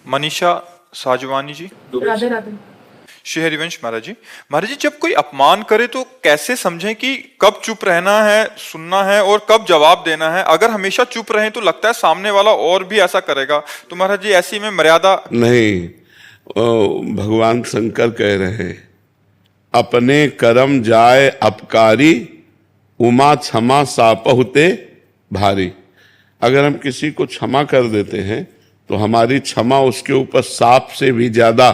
मनीषा साजवानी जी। राधे राधे। श्री हरिवंश महाराज जी। महाराज जी, जब कोई अपमान करे तो कैसे समझें कि कब चुप रहना है, सुनना है, और कब जवाब देना है? अगर हमेशा चुप रहें तो लगता है सामने वाला और भी ऐसा करेगा, तो महाराज जी ऐसी में मर्यादा नहीं। भगवान शंकर कह रहे हैं, अपने कर्म जाए अपकारी, उमा क्षमा सापहुते भारी। अगर हम किसी को क्षमा कर देते हैं तो हमारी क्षमा उसके ऊपर सांप से भी ज्यादा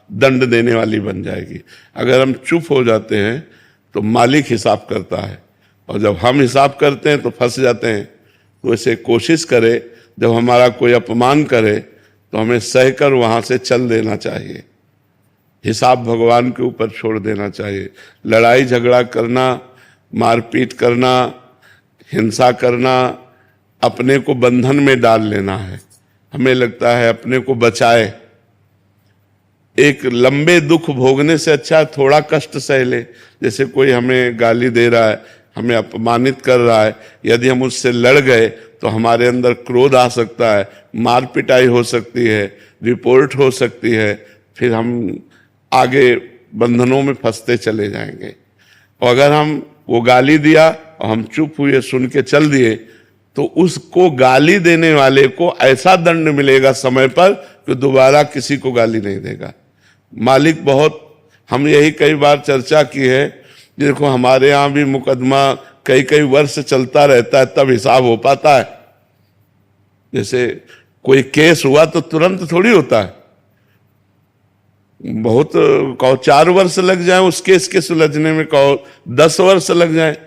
दंड देने वाली बन जाएगी। अगर हम चुप हो जाते हैं तो मालिक हिसाब करता है, और जब हम हिसाब करते हैं तो फंस जाते हैं। तो इसे कोशिश करे, जब हमारा कोई अपमान करे तो हमें सहकर वहां से चल देना चाहिए। हिसाब भगवान के ऊपर छोड़ देना चाहिए। लड़ाई झगड़ा करना, मारपीट करना, हिंसा करना, अपने को बंधन में डाल लेना है। हमें लगता है अपने को बचाए। एक लंबे दुख भोगने से अच्छा थोड़ा कष्ट सह ले। जैसे कोई हमें गाली दे रहा है, हमें अपमानित कर रहा है, यदि हम उससे लड़ गए तो हमारे अंदर क्रोध आ सकता है, मार पिटाई हो सकती है, रिपोर्ट हो सकती है, फिर हम आगे बंधनों में फंसते चले जाएंगे। और अगर हम वो गाली दिया और हम चुप हुए, सुन के चल दिए, तो उसको गाली देने वाले को ऐसा दंड मिलेगा समय पर कि दोबारा किसी को गाली नहीं देगा। मालिक बहुत, हम यही कई बार चर्चा की है। देखो हमारे यहाँ भी मुकदमा कई कई वर्ष चलता रहता है, तब हिसाब हो पाता है। जैसे कोई केस हुआ तो तुरंत थोड़ी होता है, बहुत कहो 4 वर्ष लग जाए उस केस के सुलझने में, कहो 10 वर्ष लग जाए।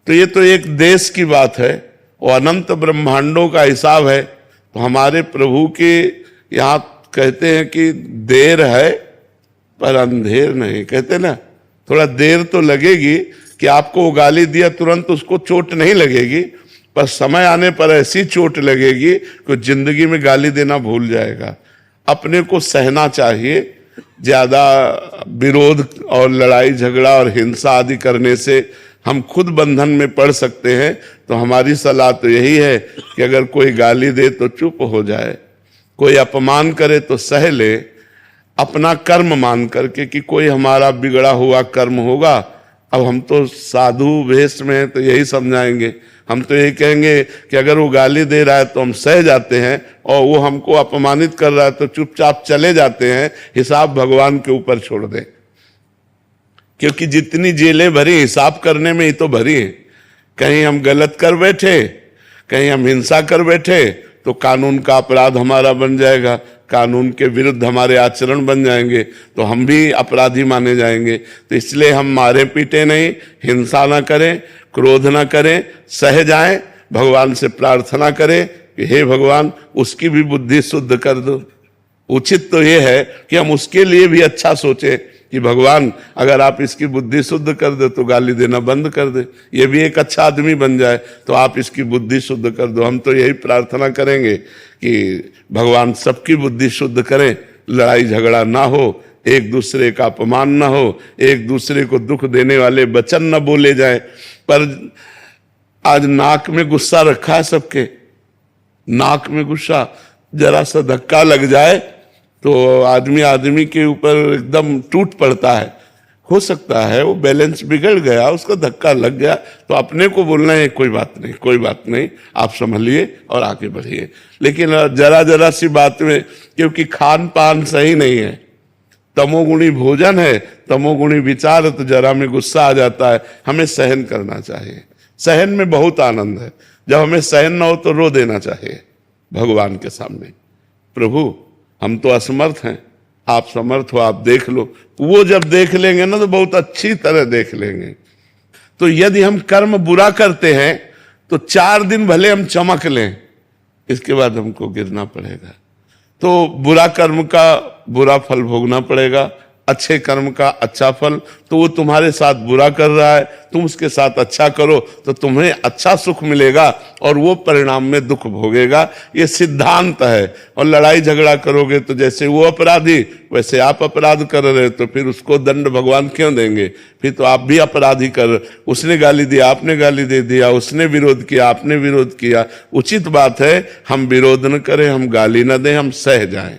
तो ये तो एक देश की बात है और अनंत ब्रह्मांडों का हिसाब है। तो हमारे प्रभु के यहाँ कहते हैं कि देर है पर अंधेर नहीं। कहते ना, थोड़ा देर तो लगेगी कि आपको वो गाली दिया तुरंत उसको चोट नहीं लगेगी, पर समय आने पर ऐसी चोट लगेगी कि जिंदगी में गाली देना भूल जाएगा। अपने को सहना चाहिए। ज्यादा विरोध और लड़ाई झगड़ा और हिंसा आदि करने से हम खुद बंधन में पड़ सकते हैं। तो हमारी सलाह तो यही है कि अगर कोई गाली दे तो चुप हो जाए, कोई अपमान करे तो सह ले, अपना कर्म मान करके कि कोई हमारा बिगड़ा हुआ कर्म होगा। अब हम तो साधु वेश में हैं तो यही समझाएंगे, हम तो यही कहेंगे कि अगर वो गाली दे रहा है तो हम सह जाते हैं, और वो हमको अपमानित कर रहा है तो चुपचाप चले जाते हैं। हिसाब भगवान के ऊपर छोड़ दें, क्योंकि जितनी जेलें भरी हिसाब करने में ही तो भरी है। कहीं हम गलत कर बैठे, कहीं हम हिंसा कर बैठे तो कानून का अपराध हमारा बन जाएगा, कानून के विरुद्ध हमारे आचरण बन जाएंगे, तो हम भी अपराधी माने जाएंगे। तो इसलिए हम मारे पीटे नहीं, हिंसा ना करें, क्रोध ना करें, सह जाएं, भगवान से प्रार्थना करें कि हे भगवान उसकी भी बुद्धि शुद्ध कर दो। उचित तो ये है कि हम उसके लिए भी अच्छा सोचें कि भगवान अगर आप इसकी बुद्धि शुद्ध कर दे तो गाली देना बंद कर दे, ये भी एक अच्छा आदमी बन जाए, तो आप इसकी बुद्धि शुद्ध कर दो। हम तो यही प्रार्थना करेंगे कि भगवान सबकी बुद्धि शुद्ध करें, लड़ाई झगड़ा ना हो, एक दूसरे का अपमान ना हो, एक दूसरे को दुख देने वाले वचन न बोले जाए। पर आज नाक में गुस्सा रखा है सबके, नाक में गुस्सा, जरा सा धक्का लग जाए तो आदमी के ऊपर एकदम टूट पड़ता है। हो सकता है वो बैलेंस बिगड़ गया, उसका धक्का लग गया, तो अपने को बोलना है कोई बात नहीं, कोई बात नहीं, आप संभलिए और आगे बढ़िए। लेकिन जरा जरा सी बात में, क्योंकि खान पान सही नहीं है, तमोगुणी भोजन है, तमोगुणी विचार, तो जरा में गुस्सा आ जाता है। हमें सहन करना चाहिए, सहन में बहुत आनंद है। जब हमें सहन ना हो तो रो देना चाहिए भगवान के सामने, प्रभु हम तो असमर्थ हैं, आप समर्थ हो, आप देख लो। वो जब देख लेंगे ना तो बहुत अच्छी तरह देख लेंगे। तो यदि हम कर्म बुरा करते हैं तो 4 दिन भले हम चमक लें, इसके बाद हमको गिरना पड़ेगा। तो बुरा कर्म का बुरा फल भोगना पड़ेगा, अच्छे कर्म का अच्छा फल। तो वो तुम्हारे साथ बुरा कर रहा है, तुम उसके साथ अच्छा करो तो तुम्हें अच्छा सुख मिलेगा, और वो परिणाम में दुख भोगेगा। ये सिद्धांत है। और लड़ाई झगड़ा करोगे तो जैसे वो अपराधी वैसे आप अपराध कर रहे हो, तो फिर उसको दंड भगवान क्यों देंगे? फिर तो आप भी अपराधी कर, उसने गाली दिया आपने गाली दे दिया, उसने विरोध किया आपने विरोध किया। उचित बात है हम विरोध न करें, हम गाली न दें, हम सह जाएं।